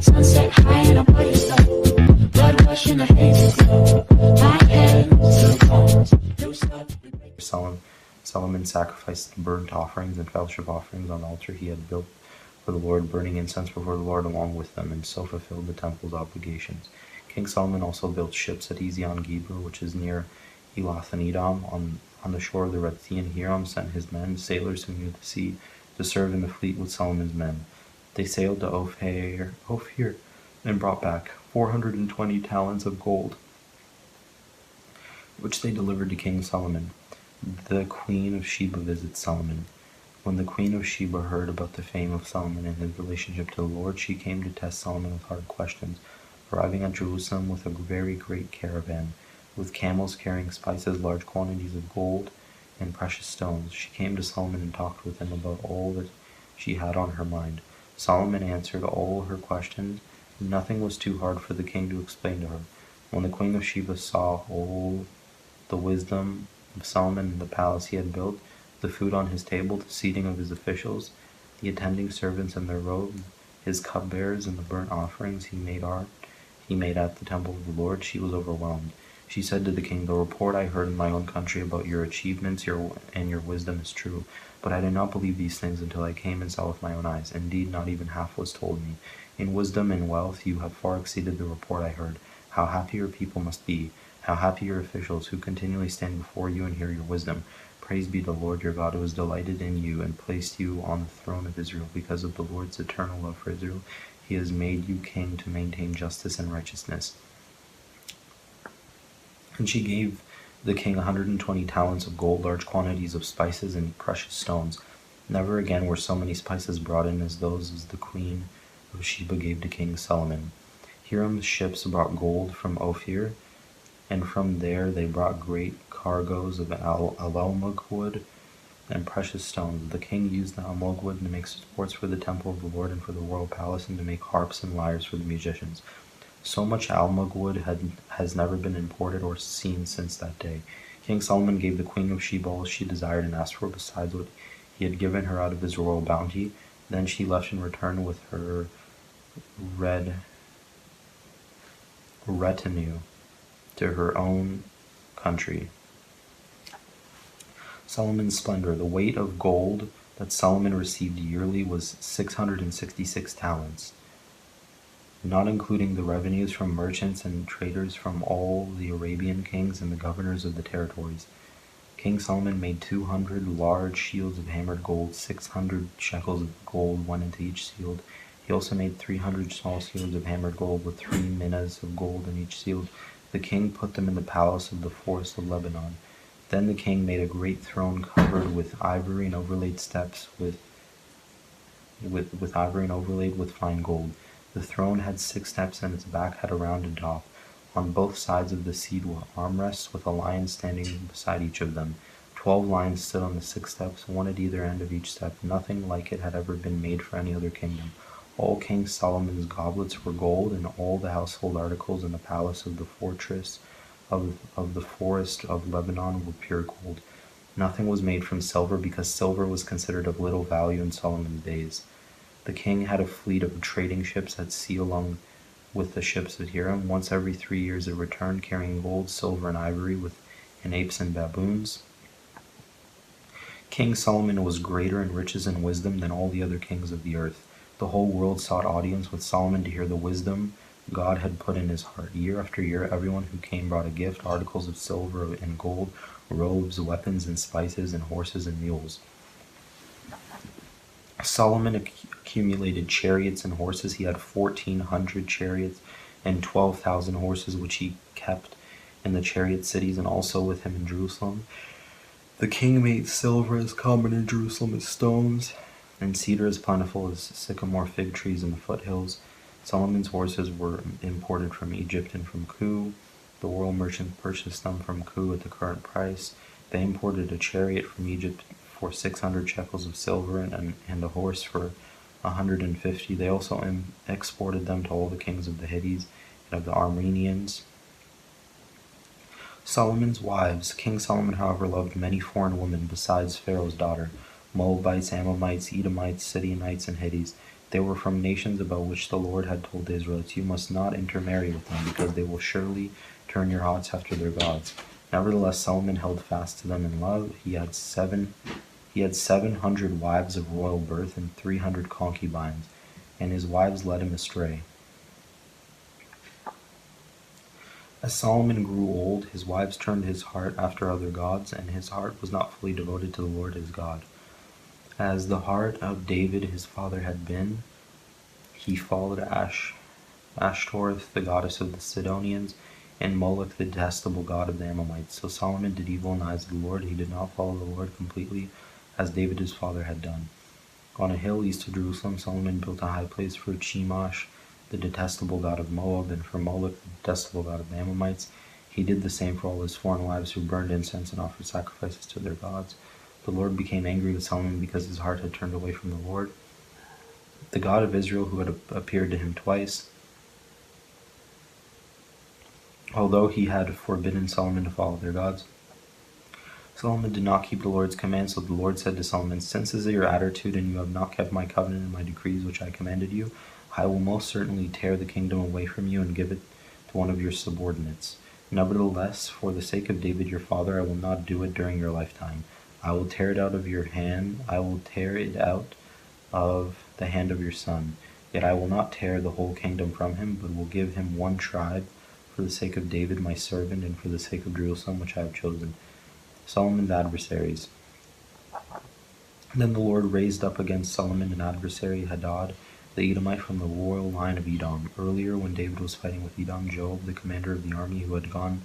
Sunset high and I'm by your side. Blood rush in a hazy glow. My hands to the bones. Loose up. Solomon sacrificed burnt offerings and fellowship offerings on the altar he had built for the Lord, burning incense before the Lord along with them, and so fulfilled the temple's obligations. King Solomon also built ships at Ezion-Geber, which is near Elath and Edom, on the shore of the Red Sea, and Hiram sent his men, sailors who knew the sea, to serve in the fleet with Solomon's men. They sailed to Ophir and brought back 420 talents of gold, which they delivered to King Solomon. The Queen of Sheba visits Solomon. When the Queen of Sheba heard about the fame of Solomon and his relationship to the Lord, she came to test Solomon with hard questions, arriving at Jerusalem with a very great caravan, with camels carrying spices, large quantities of gold, and precious stones. She came to Solomon and talked with him about all that she had on her mind. Solomon answered all her questions. Nothing was too hard for the king to explain to her. When the Queen of Sheba saw all the wisdom of Solomon and the palace he had built, the food on his table, the seating of his officials, the attending servants in their robes, his cupbearers, and the burnt offerings he made at the temple of the Lord, she was overwhelmed. She said to the king, "The report I heard in my own country about your achievements and your wisdom is true, but I did not believe these things until I came and saw with my own eyes. Indeed, not even half was told me. In wisdom and wealth you have far exceeded the report I heard. How happy your people must be, how happy your officials who continually stand before you and hear your wisdom. Praise be to the Lord your God, who has delighted in you and placed you on the throne of Israel. Because of the Lord's eternal love for Israel, he has made you king to maintain justice and righteousness." And she gave the king 120 talents of gold, large quantities of spices, and precious stones. Never again were so many spices brought in as those as the Queen of Sheba gave to King Solomon. Hiram's ships brought gold from Ophir, and from there they brought great cargoes of almug wood and precious stones. The king used the almug wood to make supports for the temple of the Lord and for the royal palace, and to make harps and lyres for the musicians. So much almug wood has never been imported or seen since that day. King Solomon gave the Queen of Sheba all she desired and asked for besides what he had given her out of his royal bounty. Then she left in return with her retinue to her own country. Solomon's splendor. The weight of gold that Solomon received yearly was 666 talents, not including the revenues from merchants and traders from all the Arabian kings and the governors of the territories. King Solomon made 200 large shields of hammered gold. 600 shekels of gold went into each shield. He also made 300 small shields of hammered gold with 3 minas of gold in each shield. The king put them in the palace of the forest of Lebanon. Then the king made a great throne covered with ivory and overlaid steps with ivory and overlaid with fine gold. The throne had 6 steps, and its back had a rounded top. On both sides of the seat were armrests with a lion standing beside each of them. 12 lions stood on the 6 steps, one at either end of each step. Nothing like it had ever been made for any other kingdom. All King Solomon's goblets were gold, and all the household articles in the palace of the fortress of the forest of Lebanon were pure gold. Nothing was made from silver, because silver was considered of little value in Solomon's days. The king had a fleet of trading ships at sea along with the ships of Hiram. Once every 3 years it returned, carrying gold, silver, and ivory, and apes and baboons. King Solomon was greater in riches and wisdom than all the other kings of the earth. The whole world sought audience with Solomon to hear the wisdom God had put in his heart. Year after year, everyone who came brought a gift, articles of silver and gold, robes, weapons, and spices, and horses and mules. Solomon accumulated chariots and horses. He had 1,400 chariots and 12,000 horses, which he kept in the chariot cities and also with him in Jerusalem. The king made silver as common in Jerusalem as stones, and cedar as plentiful as sycamore fig trees in the foothills. Solomon's horses were imported from Egypt and from Kue. The royal merchants purchased them from Kue at the current price. They imported a chariot from Egypt for 600 shekels of silver and a horse for 150. They also exported them to all the kings of the Hittites and of the Armenians. Solomon's wives. King Solomon, however, loved many foreign women besides Pharaoh's daughter, Moabites, Ammonites, Edomites, Sidonites, and Hittites. They were from nations about which the Lord had told the Israelites, "You must not intermarry with them, because they will surely turn your hearts after their gods." Nevertheless, Solomon held fast to them in love. He had 700 wives of royal birth and 300 concubines, and his wives led him astray. As Solomon grew old, his wives turned his heart after other gods, and his heart was not fully devoted to the Lord his God. As the heart of David his father had been, he followed Ashtoreth, the goddess of the Sidonians, and Moloch, the detestable god of the Amalekites. So Solomon did evil in the eyes of the Lord. He did not follow the Lord completely, as David his father had done. On a hill east of Jerusalem, Solomon built a high place for Chemosh, the detestable god of Moab, and for Moloch, the detestable god of the Ammonites. He did the same for all his foreign wives who burned incense and offered sacrifices to their gods. The Lord became angry with Solomon because his heart had turned away from the Lord, the God of Israel, who had appeared to him twice, although he had forbidden Solomon to follow their gods. Solomon did not keep the Lord's command, so the Lord said to Solomon, "Since this is your attitude, and you have not kept my covenant and my decrees which I commanded you, I will most certainly tear the kingdom away from you and give it to one of your subordinates. Nevertheless, for the sake of David your father, I will not do it during your lifetime. I will tear it out of your hand. I will tear it out of the hand of your son. Yet I will not tear the whole kingdom from him, but will give him one tribe for the sake of David my servant, and for the sake of Jerusalem which I have chosen." Solomon's adversaries. Then the Lord raised up against Solomon an adversary, Hadad, the Edomite, from the royal line of Edom. Earlier, when David was fighting with Edom, Joab, the commander of the army who had gone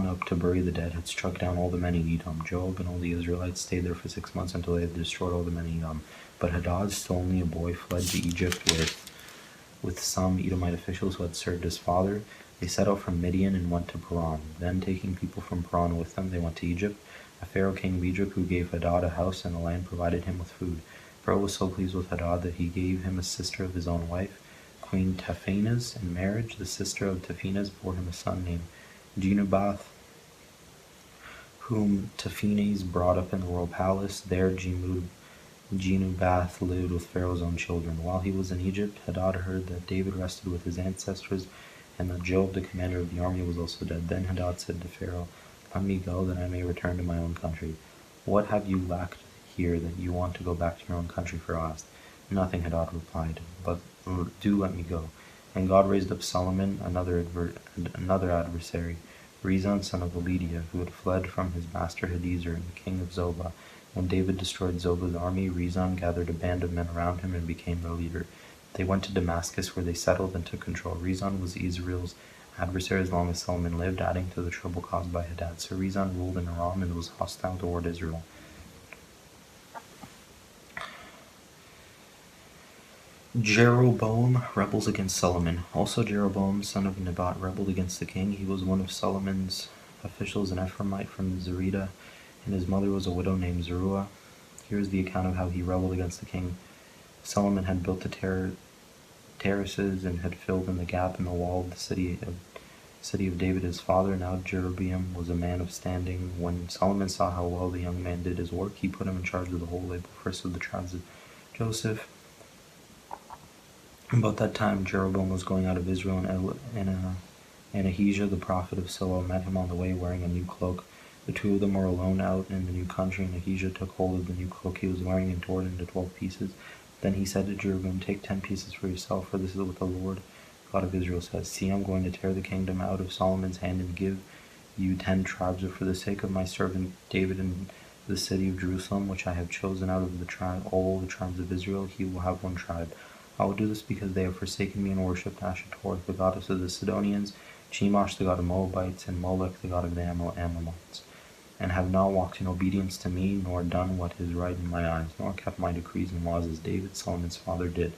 up to bury the dead, had struck down all the men in Edom. Joab and all the Israelites stayed there for 6 months until they had destroyed all the men in Edom. But Hadad, still only a boy, fled to Egypt with some Edomite officials who had served his father. They set out from Midian and went to Paran. Then, taking people from Paran with them, they went to Egypt. A Pharaoh king of Egypt, who gave Hadad a house and a land, provided him with food. Pharaoh was so pleased with Hadad that he gave him a sister of his own wife, Queen Taphanes, in marriage. The sister of Taphanes bore him a son named Genubath, whom Taphanes brought up in the royal palace. There Genubath lived with Pharaoh's own children. While he was in Egypt, Hadad heard that David rested with his ancestors, and that Joab, the commander of the army, was also dead. Then Hadad said to Pharaoh, "Let me go, that I may return to my own country." "What have you lacked here that you want to go back to your own country?" Pharaoh asked. "Nothing," Hadad replied, "but do let me go." And God raised up Solomon another adversary, Rezon, son of Elidiah, who had fled from his master Hadaezer, the king of Zobah. When David destroyed Zobah's army, Rezon gathered a band of men around him and became their leader. They went to Damascus, where they settled and took control. Rezon was Israel's adversary as long as Solomon lived, adding to the trouble caused by Hadad. So Rezon ruled in Aram and was hostile toward Israel. Jeroboam rebels against Solomon. Also Jeroboam, son of Nebat, rebelled against the king. He was one of Solomon's officials, an Ephraimite from Zerida, and his mother was a widow named Zeruiah. Here is the account of how he rebelled against the king. Solomon had built the terraces and had filled in the gap in the wall of the city of David his father. Now Jeroboam was a man of standing. When Solomon saw how well the young man did his work, he put him in charge of the whole labor, first of the tribes of Joseph. About that time, Jeroboam was going out of Israel, and Ahijah, the prophet of Silo, met him on the way wearing a new cloak. The two of them were alone out in the new country, and Ahijah took hold of the new cloak he was wearing and tore it into 12 pieces. Then he said to Jeroboam, "Take 10 pieces for yourself, for this is what the Lord God of Israel says. See, I'm going to tear the kingdom out of Solomon's hand and give you 10 tribes, but for the sake of my servant David and the city of Jerusalem, which I have chosen out of all the tribes of Israel, he will have 1 tribe. I will do this because they have forsaken me and worshipped Ashtoreth, the goddess of the Sidonians, Chemosh, the god of Moabites, and Moloch, the god of the Ammonites, and have not walked in obedience to me, nor done what is right in my eyes, nor kept my decrees and laws as David, Solomon's father, did.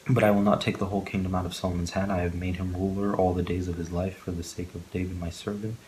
But I will not take the whole kingdom out of Solomon's hand. I have made him ruler all the days of his life for the sake of David my servant,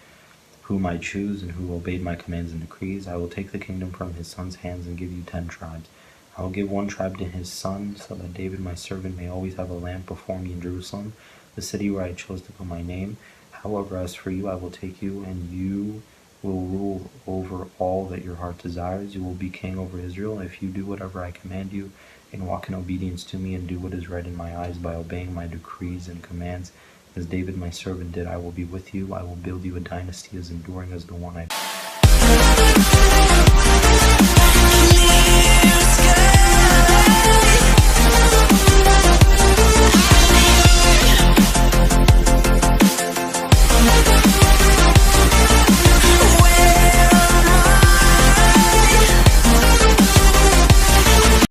whom I choose and who obeyed my commands and decrees. I will take the kingdom from his son's hands and give you 10 tribes. I will give 1 tribe to his son, so that David my servant may always have a lamp before me in Jerusalem, the city where I chose to put my name. However, as for you, I will take you, and you will rule over all that your heart desires. You will be king over Israel if you do whatever I command you, and walk in obedience to me, and do what is right in my eyes by obeying my decrees and commands. As David my servant did, I will be with you. I will build you a dynasty as enduring as the one I